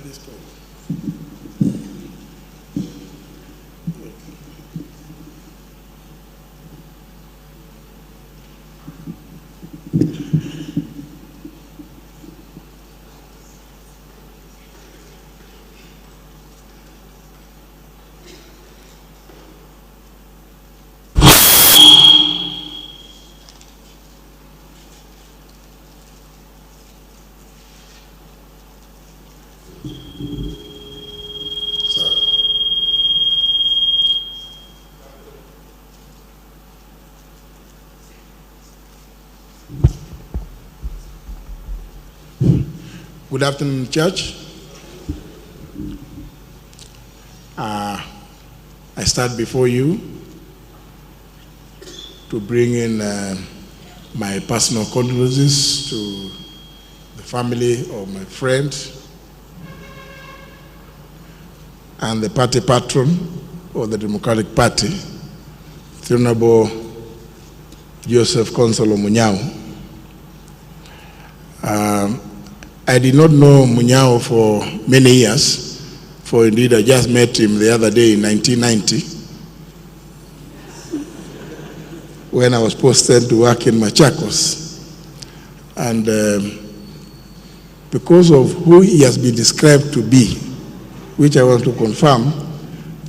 this point. Good afternoon, Church. I stand before you to bring in my personal condolences to the family of my friend and the party patron of the Democratic Party, the Honorable Joseph Munyao. I did not know Munyao for many years, for indeed I just met him the other day in 1990 when I was posted to work in Machakos. And because of who he has been described to be, which I want to confirm,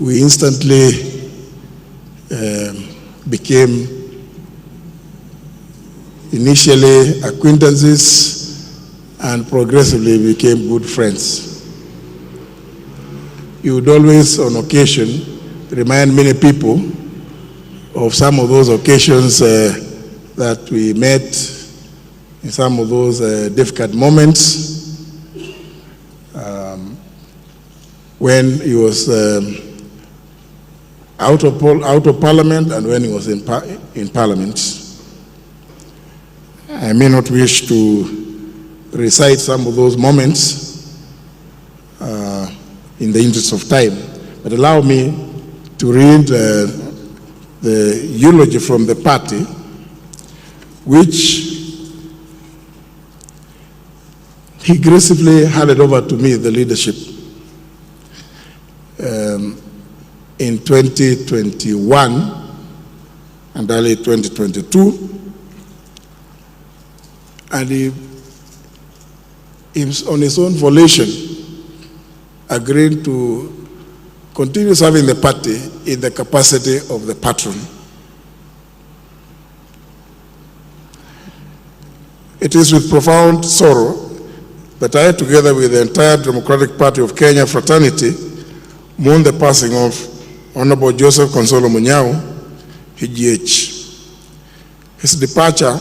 we instantly became initially acquaintances and progressively became good friends. He would always, on occasion, remind many people of some of those occasions that we met in some of those difficult moments when he was out of parliament and when he was in parliament. I may not wish to recite some of those moments in the interest of time, but allow me to read the eulogy from the party, which he gracefully handed over to me, the leadership, in 2021 and early 2022, and he on his own volition agreed to continue serving the party in the capacity of the patron. It is with profound sorrow that I, together with the entire Democratic Party of Kenya fraternity, mourn the passing of Honorable Joseph Munyao, HGH. His departure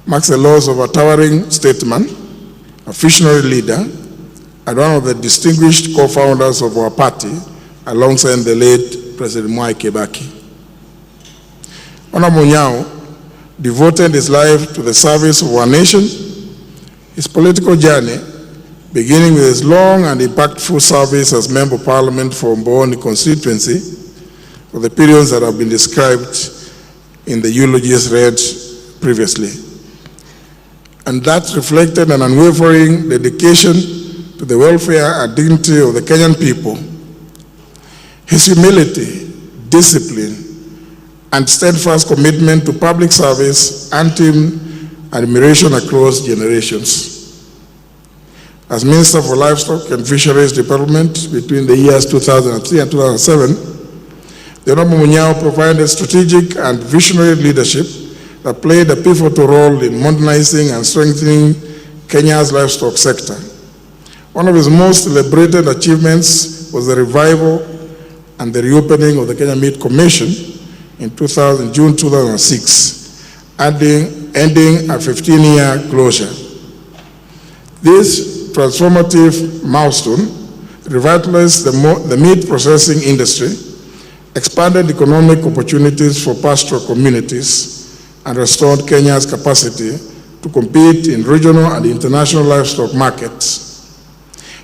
marks the loss of a towering statesman, a visionary leader, and one of the distinguished co-founders of our party, alongside the late President Mwai Kibaki. Honorable Munyao devoted his life to the service of our nation. His political journey, beginning with his long and impactful service as Member of Parliament for Mboni constituency, for the periods that have been described in the eulogies read previously. And that reflected an unwavering dedication to the welfare and dignity of the Kenyan people. His humility, discipline, and steadfast commitment to public service earned him admiration across generations. As Minister for Livestock and Fisheries Development between the years 2003 and 2007, the Honorable Munyao provided strategic and visionary leadership that played a pivotal role in modernizing and strengthening Kenya's livestock sector. One of his most celebrated achievements was the revival and the reopening of the Kenya Meat Commission in June 2006, ending a 15-year closure. This transformative milestone revitalized the meat processing industry, expanded economic opportunities for pastoral communities, and restored Kenya's capacity to compete in regional and international livestock markets.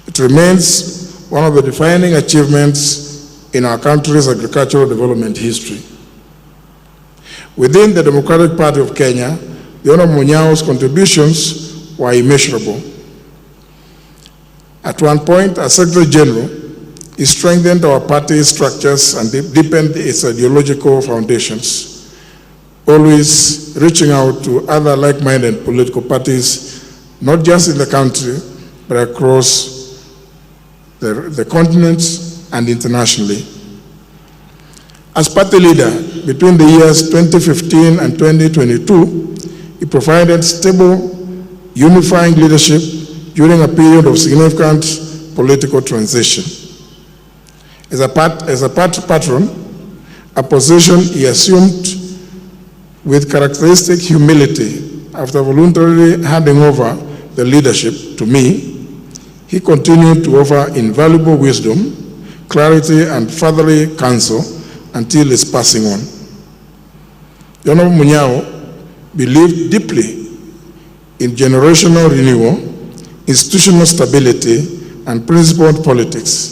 It remains one of the defining achievements in our country's agricultural development history. Within the Democratic Party of Kenya, the Honorable Munyao's contributions were immeasurable. At one point, as Secretary General, he strengthened our party structures and deepened its ideological foundations, always reaching out to other like-minded political parties, not just in the country, but across the continent and internationally. As party leader, between the years 2015 and 2022, he provided stable, unifying leadership during a period of significant political transition. As a party patron, a position he assumed with characteristic humility after voluntarily handing over the leadership to me, he continued to offer invaluable wisdom, clarity, and fatherly counsel until his passing on. The Honorable Munyao believed deeply in generational renewal, institutional stability, and principled politics.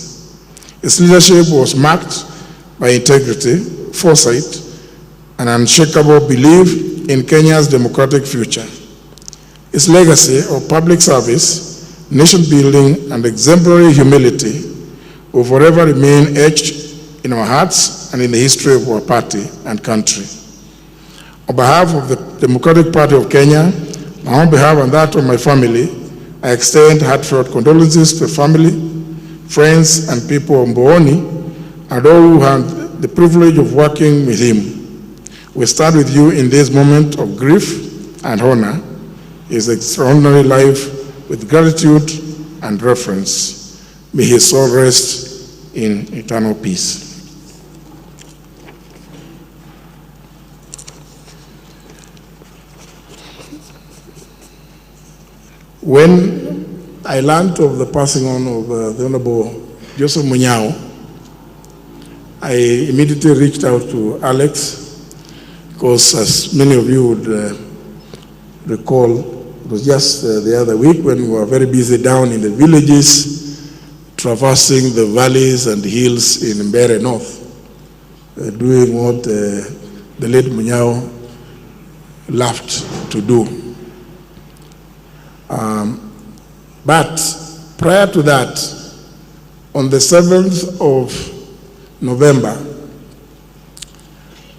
His leadership was marked by integrity, foresight, and unshakable belief in Kenya's democratic future. His legacy of public service, nation building, and exemplary humility will forever remain etched in our hearts and in the history of our party and country. On behalf of the Democratic Party of Kenya, my own behalf and that of my family, I extend heartfelt condolences to the family, friends, and people of Mbooni, and all who had the privilege of working with him. We stand with you in this moment of grief and honor his extraordinary life with gratitude and reverence. May his soul rest in eternal peace. When I learned of the passing on of the Honorable Joseph Munyao, I immediately reached out to Alex, because as many of you would recall, it was just the other week when we were very busy down in the villages, traversing the valleys and hills in Mbeere North, doing what the late Munyao loved to do. But prior to that, on the 7th of November,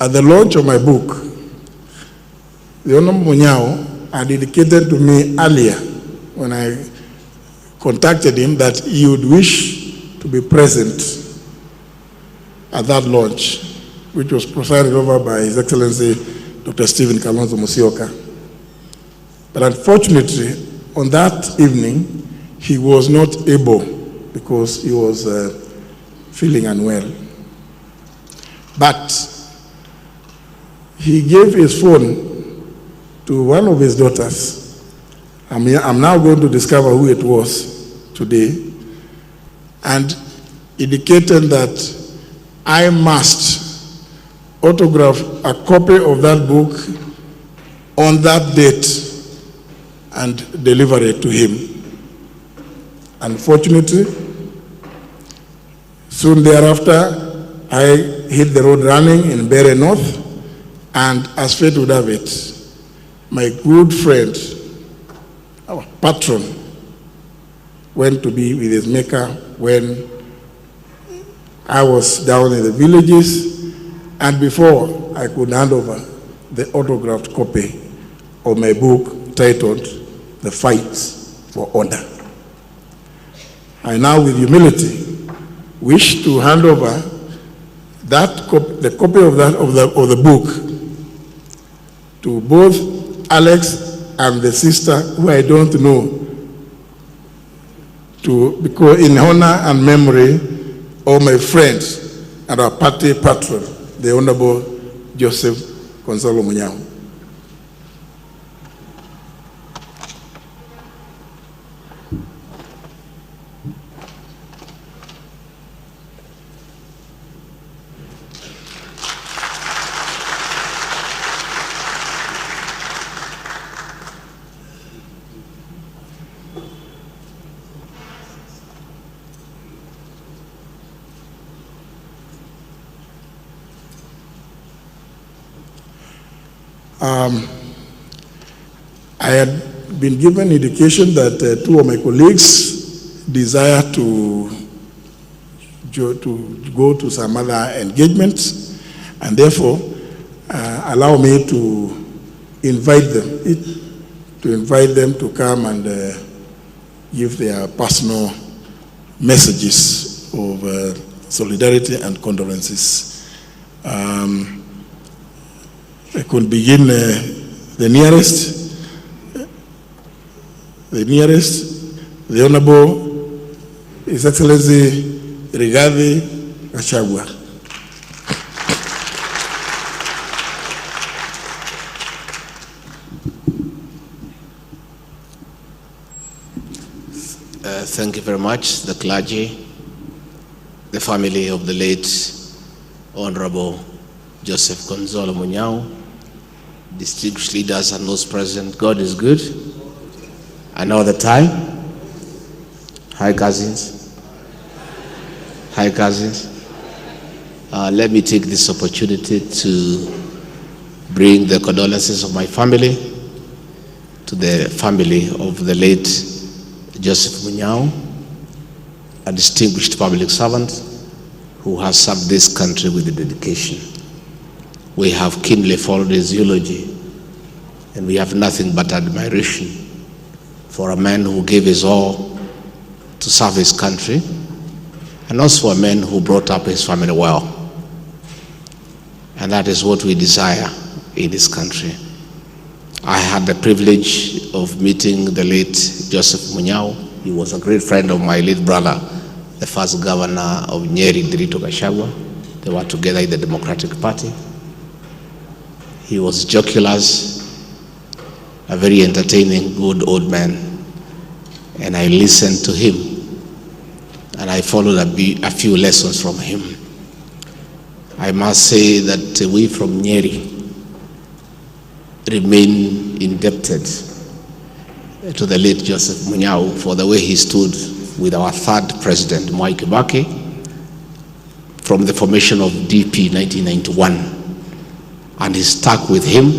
at the launch of my book, the Honorable Munyao had indicated to me earlier when I contacted him that he would wish to be present at that launch, which was presided over by His Excellency Dr. Stephen Kalonzo Musyoka. But unfortunately, on that evening, he was not able because he was feeling unwell. But he gave his phone to one of his daughters. I'm now going to discover who it was today, and indicated that I must autograph a copy of that book on that date and deliver it to him. Unfortunately, soon thereafter, I hit the road running in Mbeere North, and as fate would have it, my good friend, our patron, went to be with his maker when I was down in the villages, and before I could hand over the autographed copy of my book titled The Fight for Honor. I now, with humility, wish to hand over the copy of the book to both Alex and the sister, who I don't know, because in honor and memory of my friend and our party patron, the Honorable Joseph Munyao. I had been given indication that two of my colleagues desire to go to some other engagements, and therefore allow me to invite them to come and give their personal messages of solidarity and condolences. I could begin the Honorable His Excellency Gachagua. Thank you very much, the clergy, the family of the late Honorable Joseph Munyao, distinguished leaders and those present. God is good, and all the time. Hi, cousins. Hi, cousins. Let me take this opportunity to bring the condolences of my family to the family of the late Joseph Munyao, a distinguished public servant who has served this country with dedication. We have keenly followed his eulogy, and we have nothing but admiration for a man who gave his all to serve his country, and also a man who brought up his family well. And that is what we desire in this country. I had the privilege of meeting the late Joseph Munyao. He was a great friend of my late brother, the first governor of Nyeri, Gachagua. They were together in the Democratic Party. He was jocular, a very entertaining, good old man. And I listened to him, and I followed a few lessons from him. I must say that we from Nyeri remain indebted to the late Joseph Munyao for the way he stood with our third president, Mwai Kibaki, from the formation of DP 1991. And he stuck with him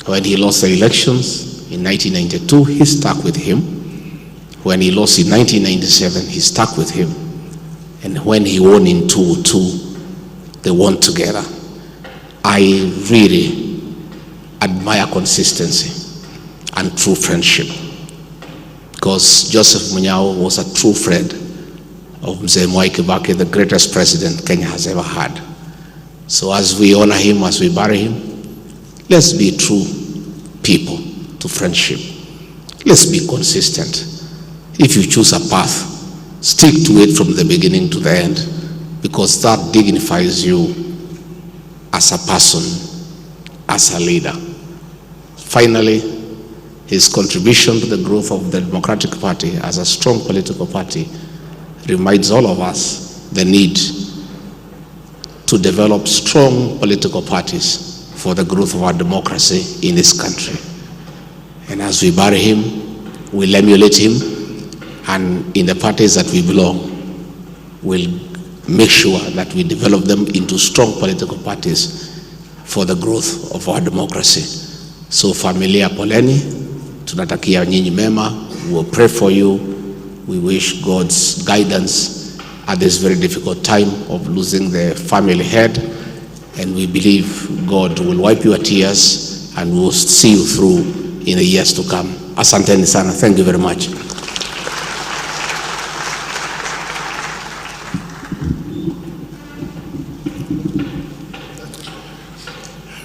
when he lost the elections in 1992. He stuck with him. When he lost in 1997, he stuck with him. And when he won in 2002, they won together. I really admire consistency and true friendship, because Joseph Munyao was a true friend of Mzee Mwai Kibaki, the greatest president Kenya has ever had. So as we honor him, as we bury him, let's be true people to friendship. Let's be consistent. If you choose a path, stick to it from the beginning to the end, because that dignifies you as a person, as a leader. Finally, his contribution to the growth of the Democratic Party as a strong political party reminds all of us the need to develop strong political parties for the growth of our democracy in this country. And as we bury him, we'll emulate him, and in the parties that we belong, we'll make sure that we develop them into strong political parties for the growth of our democracy. So familia poleni, tunatakia nyinyi mema, we will pray for you. We wish God's guidance at this very difficult time of losing the family head, and we believe God will wipe your tears and will see you through in the years to come. Asanteni sana. Thank you very much.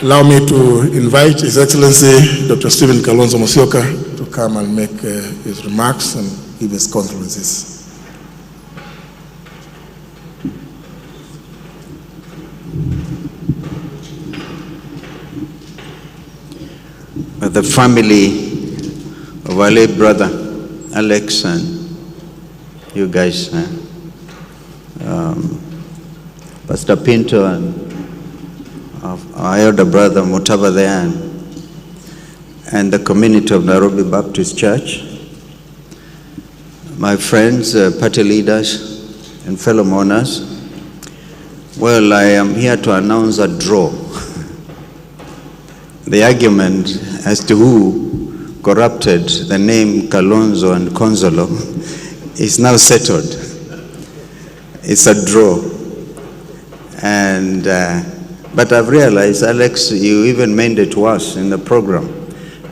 Allow me to invite His Excellency Dr. Stephen Kalonzo to come and make his remarks and give his condolences. The family of our late brother Alex and you guys, Pastor Pinto and our elder brother Mutaba there, and the community of Nairobi Baptist Church, my friends, party leaders and fellow mourners. Well, I am here to announce a draw. The argument as to who corrupted the name Kalonzo and Konzolo is now settled. It's a draw. And, but I've realized, Alex, you even made it worse in the program.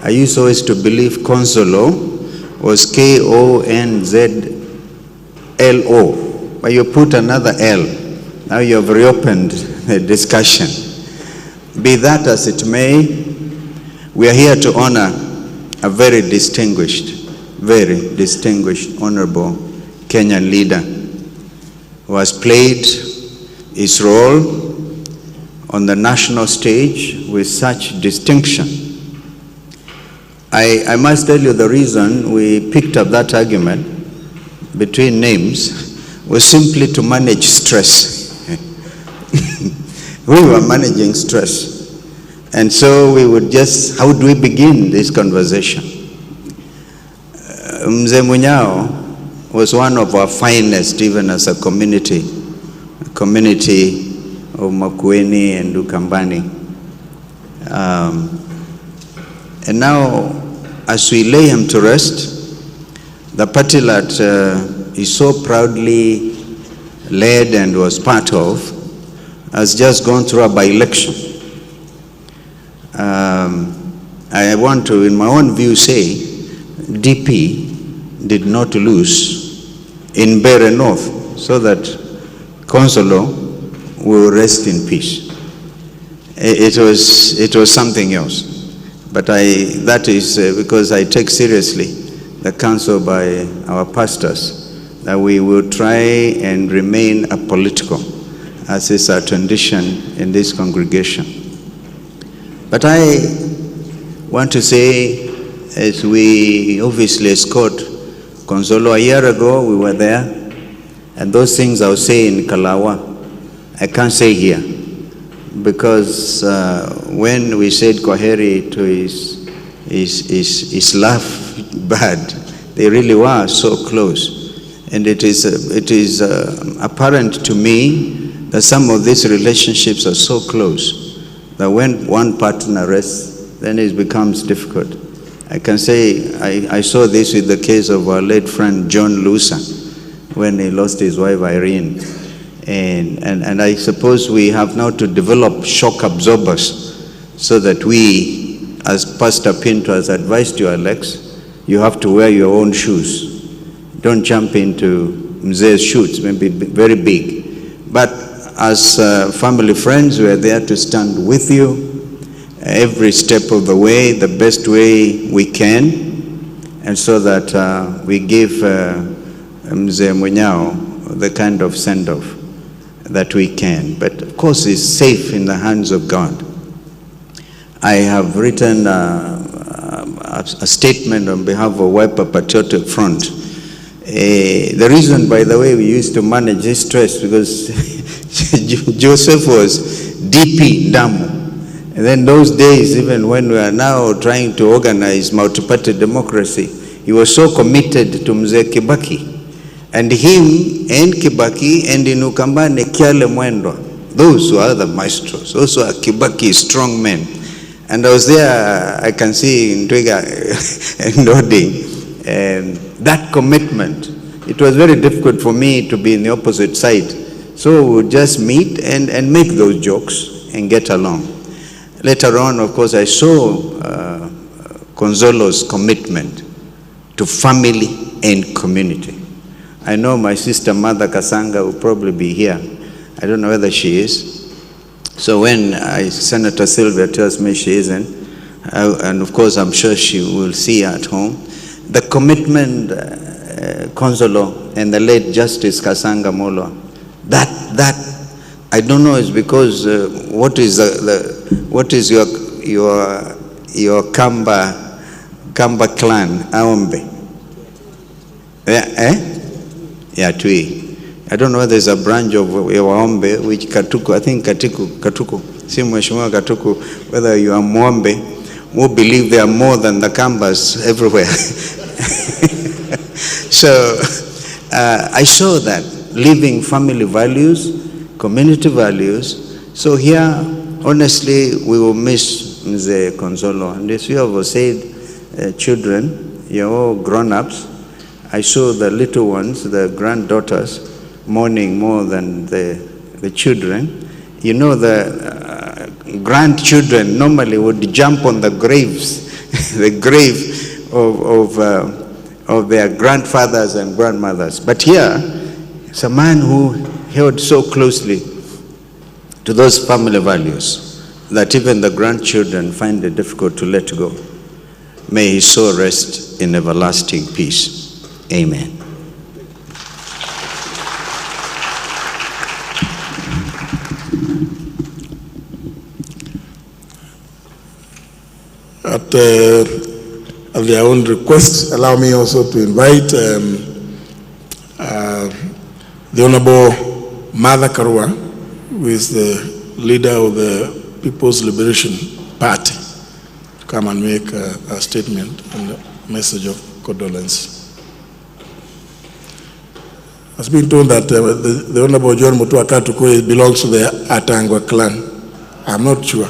I used always to believe Consolo was Konzlo, but you put another L. Now you have reopened the discussion. Be that as it may, we are here to honor a very distinguished, honorable Kenyan leader who has played his role on the national stage with such distinction. I must tell you the reason we picked up that argument between names was simply to manage stress. We were managing stress. And so we would just, how do we begin this conversation? Mzee Munyao was one of our finest, even as a community of Makwiny and Ukambani. And now, as we lay him to rest, the party that he so proudly led and was part of has just gone through a by-election. I want to, in my own view, say DP did not lose in Bere North, so that Consolo will rest in peace. It was something else. But that is because I take seriously the counsel by our pastors that we will try and remain apolitical, as is our tradition in this congregation. But I want to say, as we obviously escort Consolo, a year ago we were there, and those things I'll say in Kalawa, I can't say here, because when we said Kwaheri to his laugh bird, they really were so close. And it is apparent to me that some of these relationships are so close that when one partner rests, then it becomes difficult. I can say I saw this with the case of our late friend John Lusa when he lost his wife Irene. And I suppose we have now to develop shock absorbers so that we, as Pastor Pinto has advised you, Alex, you have to wear your own shoes. Don't jump into Mzee's shoes, maybe very big. But as family friends, we are there to stand with you every step of the way, the best way we can, and so that we give Mzee Munyao the kind of send-off that we can. But of course, it's safe in the hands of God. I have written a statement on behalf of Wiper Patriotic Front. The reason, by the way, we used to manage this stress because Joseph was DP Damu. And then those days, even when we are now trying to organize multi-party democracy, he was so committed to Mzee Kibaki. And him and Kibaki and Inukambane Kiale Mwendwa, those were the maestros, those were Kibaki strong men. And I was there, I can see in Twiga nodding, and that commitment. It was very difficult for me to be in the opposite side. So we would just meet and make those jokes and get along. Later on, of course, I saw Consolo's commitment to family and community. I know my sister, Mother Kasanga, will probably be here. I don't know whether she is. So when Senator Sylvia tells me she isn't, and of course I'm sure she will see her at home, the commitment, Consolo and the late Justice Kasanga Molo, that I don't know, is because what is your Kamba clan, Aombe? Yeah, Tui. I don't know whether there's a branch of Waombe, which Katuku, I think Katuku, si Mheshimiwa Katuku, whether you are Mwombe, who believe there are more than the Kambas everywhere. So I saw that, living family values, community values. So here, honestly, we will miss Mzee Consolo. And as you have said, children, you're all grown-ups. I saw the little ones, the granddaughters, mourning more than the children. You know, the grandchildren normally would jump on the graves, the grave of their grandfathers and grandmothers. But here, it's a man who held so closely to those family values that even the grandchildren find it difficult to let go. May his soul rest in everlasting peace. Amen. At their own request, allow me also to invite the Honorable Mother Karua, who is the leader of the People's Liberation Party, to come and make a statement and a message of condolence. It's been told that the Honorable John Mutua Katuko belongs to the Atangwa clan. I'm not sure.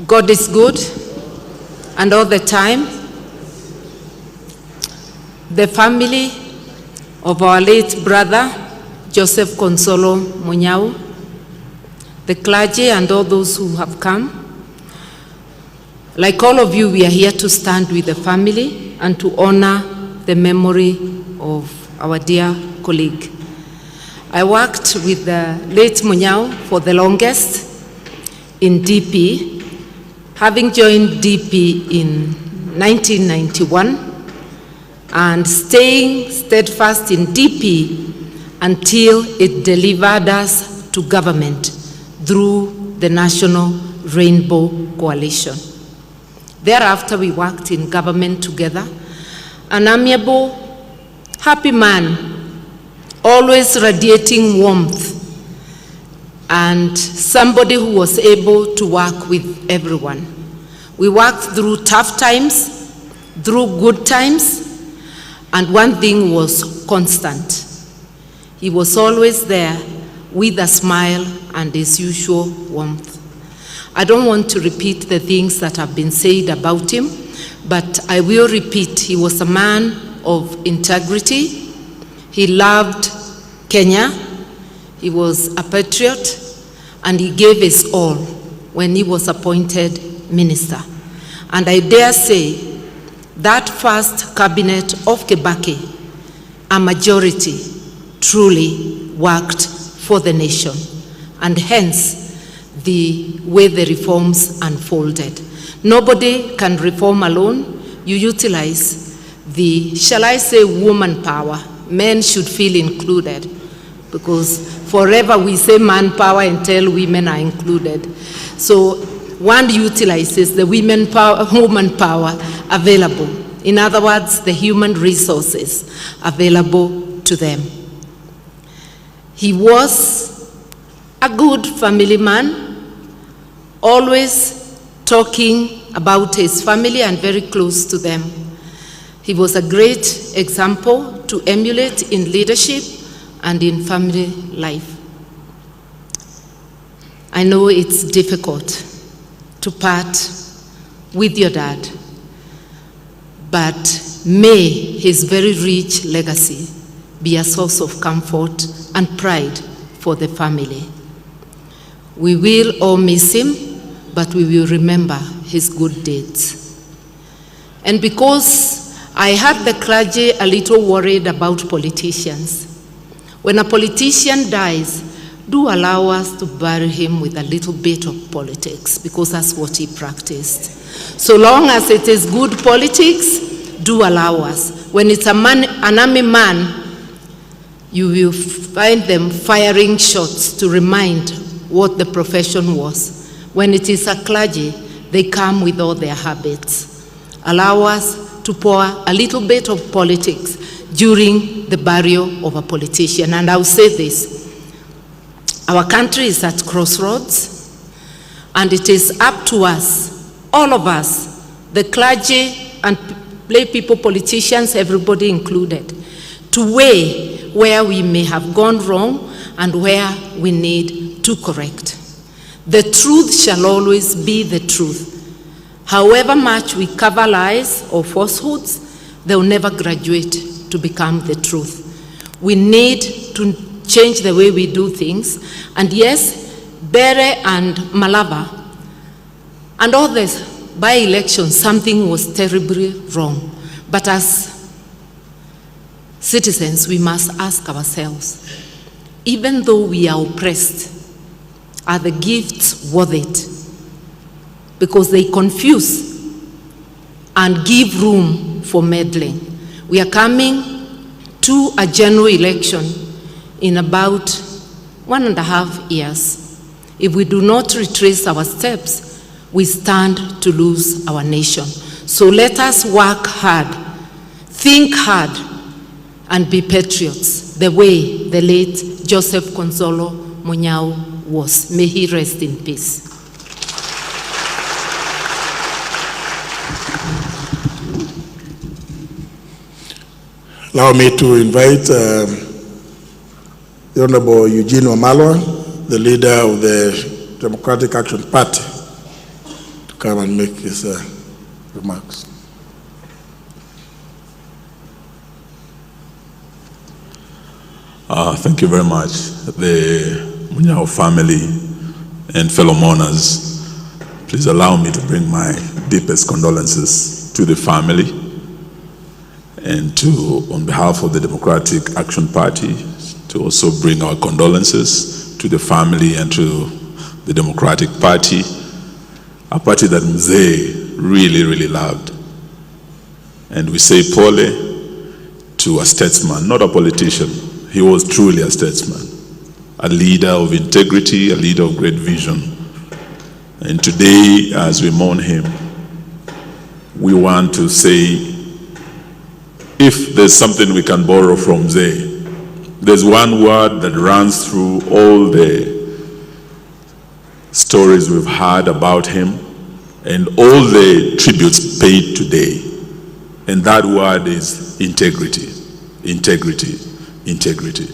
God is good, and all the time. The family of our late brother, Joseph Munyao, the clergy and all those who have come. Like all of you, we are here to stand with the family and to honor the memory of our dear colleague. I worked with the late Munyao for the longest in DP, having joined DP in 1991 and staying steadfast in DP until it delivered us to government through the National Rainbow Coalition. Thereafter, we worked in government together. An amiable, happy man, always radiating warmth, and somebody who was able to work with everyone. We worked through tough times, through good times, and one thing was constant. He was always there with a smile and his usual warmth. I don't want to repeat the things that have been said about him, but I will repeat, he was a man of integrity. He loved Kenya. He was a patriot, and he gave his all when he was appointed minister. And I dare say that first cabinet of Kibaki, a majority truly worked for the nation, and hence the way the reforms unfolded. Nobody can reform alone. You utilize the, shall I say, woman power. Men should feel included, because forever we say manpower until women are included. So one utilizes the woman power available. In other words, the human resources available to them. He was a good family man, always talking about his family and very close to them. He was a great example to emulate in leadership and in family life. I know it's difficult to part with your dad, but may his very rich legacy be a source of comfort and pride for the family. We will all miss him, but we will remember his good deeds. And because I had the clergy a little worried about politicians, when a politician dies, do allow us to bury him with a little bit of politics, because that's what he practiced. So long as it is good politics, do allow us. When it's an army man, you will find them firing shots to remind what the profession was. When it is a clergy, they come with all their habits. Allow us to pour a little bit of politics during the burial of a politician. And I'll say this, our country is at crossroads, and it is up to us, all of us, the clergy and lay people, politicians, everybody included, to weigh where we may have gone wrong and where we need to correct. The truth shall always be the truth. However much we cover lies or falsehoods, they will never graduate to become the truth. We need to change the way we do things. And yes, Bere and Malava and all this by-election, something was terribly wrong. But as citizens, we must ask ourselves, even though we are oppressed, are the gifts worth it? Because they confuse and give room for meddling. We are coming to a general election in about 1.5 years. If we do not retrace our steps, we stand to lose our nation. So let us work hard, think hard, and be patriots, the way the late Joseph Munyao was. May he rest in peace. Allow me to invite the Honorable Eugene Wamalwa, the leader of the Democratic Action Party, to come and make his remarks. Thank you very much. The Munyao family and fellow mourners, please allow me to bring my deepest condolences to the family and to, on behalf of the Democratic Action Party, to also bring our condolences to the family and to the Democratic Party, a party that Mzee really, really loved. And we say pole to a statesman, not a politician. He was truly a statesman, a leader of integrity, a leader of great vision. And today, as we mourn him, we want to say, if there's something we can borrow from Mzee, there's one word that runs through all the stories we've heard about him and all the tributes paid today. And that word is integrity, integrity, integrity.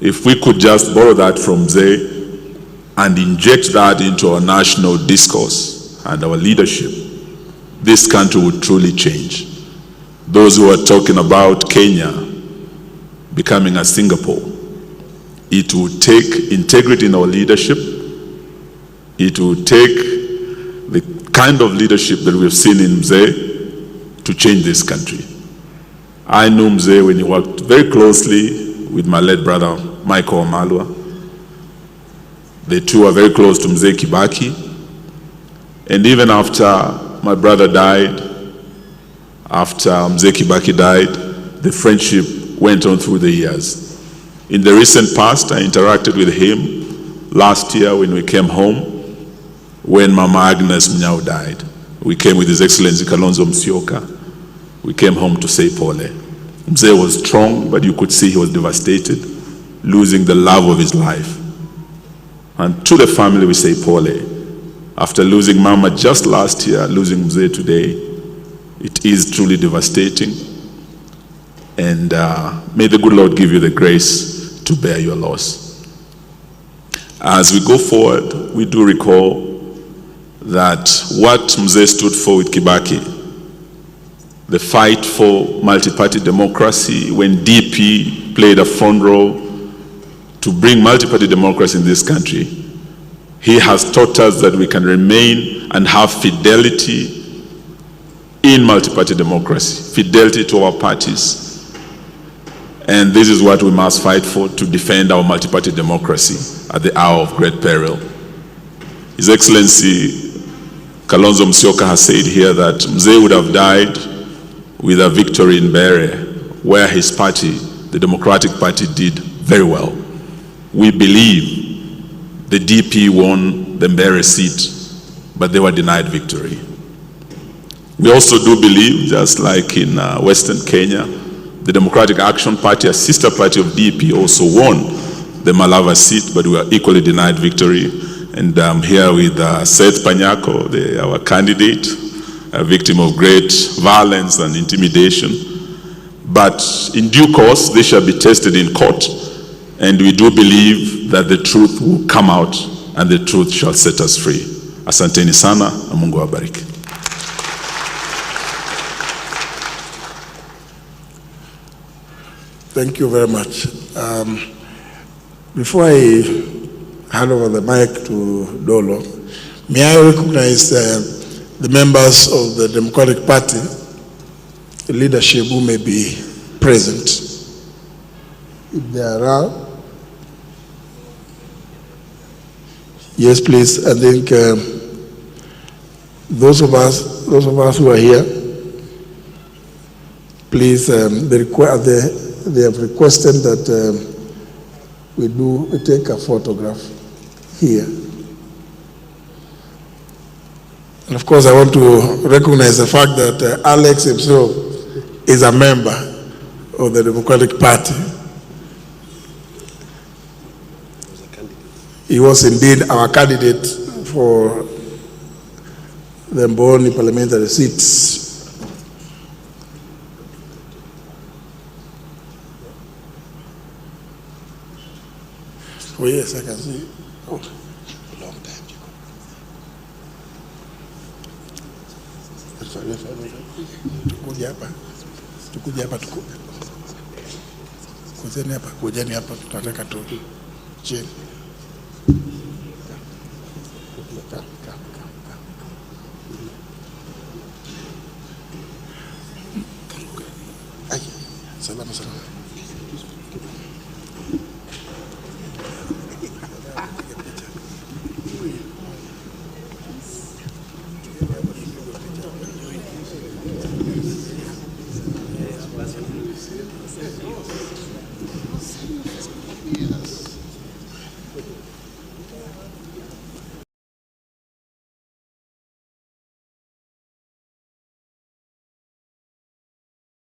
If we could just borrow that from Mzee and inject that into our national discourse and our leadership, this country would truly change. Those who are talking about Kenya becoming a Singapore, it will take integrity in our leadership. It will take the kind of leadership that we've seen in Mzee to change this country. I knew Mzee when he worked very closely with my late brother, Michael Wamalwa. The two are very close to Mzee Kibaki. And even after my brother died, after Mzee Kibaki died, the friendship went on through the years. In the recent past, I interacted with him last year when we came home, when Mama Agnes Munyao died. We came with His Excellency Kalonzo Musyoka. We came home to say pole. Mzee was strong, but you could see he was devastated, losing the love of his life. And to the family, we say pole. After losing Mama just last year, losing Mzee today, it is truly devastating. And may the good Lord give you the grace to bear your loss. As we go forward, we do recall that what Mzee stood for with Kibaki, the fight for multi-party democracy, when DP played a front role to bring multi-party democracy in this country, he has taught us that we can remain and have fidelity in multi-party democracy, fidelity to our parties. And this is what we must fight for, to defend our multi-party democracy at the hour of great peril. His Excellency Kalonzo Musyoka has said here that Mzee would have died with a victory in Bere, where his party, the Democratic Party, did very well. We believe the DP won the Bere seat, but they were denied victory. We also do believe, just like in Western Kenya, the Democratic Action Party, a sister party of DP, also won the Malava seat, but we were equally denied victory. And I'm here with Seth Panyako, our candidate, a victim of great violence and intimidation. But in due course, they shall be tested in court, and we do believe that the truth will come out and the truth shall set us free. Asanteni sana na Mungu awabariki. Thank you very much. Before I hand over the mic to Dolo, may I recognize the members of the Democratic Party, the leadership who may be present. If they are around. Yes, please. I think those of us who are here, please, they have requested that we take a photograph here. And of course, I want to recognize the fact that Alex himself is a member of the Democratic Party. He was indeed our candidate for the Mboni parliamentary seats. Oh yes, I can see. Oh, long time. Kujeni hapa tunataka tu chini. Salama salama.